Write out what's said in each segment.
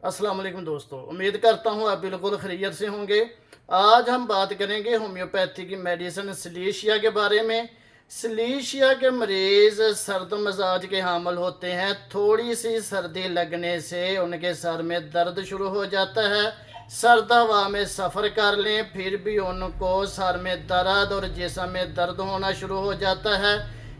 अस्सलाम वालेकुम दोस्तों, उम्मीद करता हूँ आप बिल्कुल खैरियत से होंगे। आज हम बात करेंगे होम्योपैथी की मेडिसिन सलीशिया के बारे में। सलीशिया के मरीज़ सर्द मिजाज के हामिल होते हैं। थोड़ी सी सर्दी लगने से उनके सर में दर्द शुरू हो जाता है। सर्द हवा में सफ़र कर लें फिर भी उनको सर में दर्द और जिस्म में दर्द होना शुरू हो जाता है।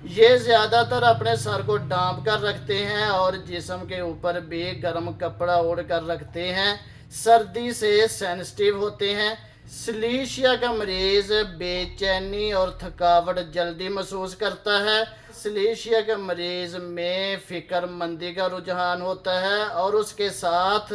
ये ज़्यादातर अपने सर को ढांप कर रखते हैं और जिस्म के ऊपर भी गर्म कपड़ा ओढ़ कर रखते हैं। सर्दी से सेंसिटिव होते हैं। सलीशिया का मरीज़ बेचैनी और थकावट जल्दी महसूस करता है। सलीशिया के मरीज़ में फ़िक्रमंदी का रुझान होता है और उसके साथ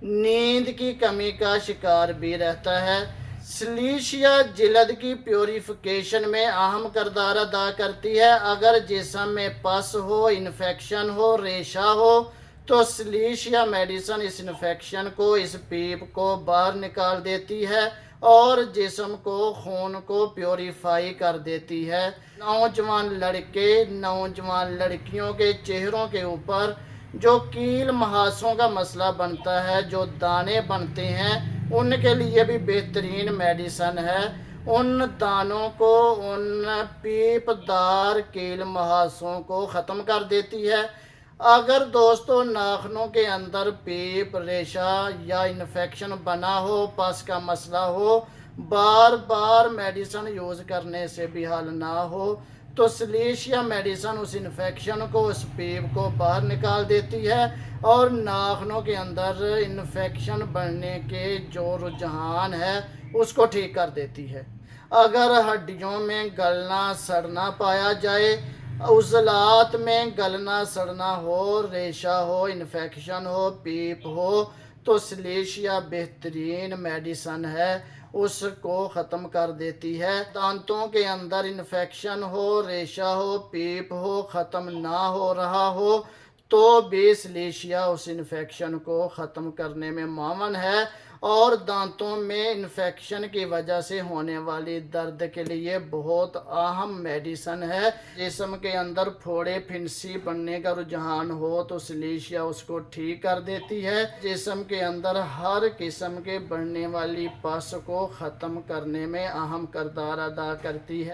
नींद की कमी का शिकार भी रहता है। सलीशिया जिल्द की प्योरीफिकेशन में अहम किरदार अदा करती है। अगर जिस्म में पस हो, इन्फेक्शन हो, रेशा हो तो सलीशिया मेडिसिन इस इन्फेक्शन को, इस पीप को बाहर निकाल देती है और जिस्म को, खून को प्योरीफाई कर देती है। नौजवान लड़के, नौजवान लड़कियों के चेहरों के ऊपर जो कील महासों का मसला बनता है, जो दाने बनते हैं, उनके लिए भी बेहतरीन मेडिसन है। उन दानों को, उन पीपदार कील महासों को ख़त्म कर देती है। अगर दोस्तों नाखनों के अंदर पीप, रेशा या इन्फेक्शन बना हो, पस का मसला हो, बार बार मेडिसिन यूज़ करने से भी हल ना हो तो सलीशिया मेडिसिन उस इन्फेक्शन को, उस पीप को बाहर निकाल देती है और नाखनों के अंदर इन्फेक्शन बढ़ने के जो रुझान है उसको ठीक कर देती है। अगर हड्डियों में गलना सड़ना पाया जाए, उज़लात में गलना सड़ना हो, रेशा हो, इन्फेक्शन हो, पीप हो तो सलीशिया बेहतरीन मेडिसन है, उसको ख़त्म कर देती है। दांतों के अंदर इन्फेक्शन हो, रेशा हो, पीप हो, ख़त्म ना हो रहा हो तो भी सलीशिया उस इन्फेक्शन को ख़त्म करने में मावन है। और दांतों में इन्फेक्शन की वजह से होने वाली दर्द के लिए बहुत अहम मेडिसिन है। जिस्म के अंदर फोड़े फिंसी बनने का रुझान हो तो सलीशिया उसको ठीक कर देती है। जिस्म के अंदर हर किस्म के बढ़ने वाली पस को ख़त्म करने में अहम किरदार अदा करती है।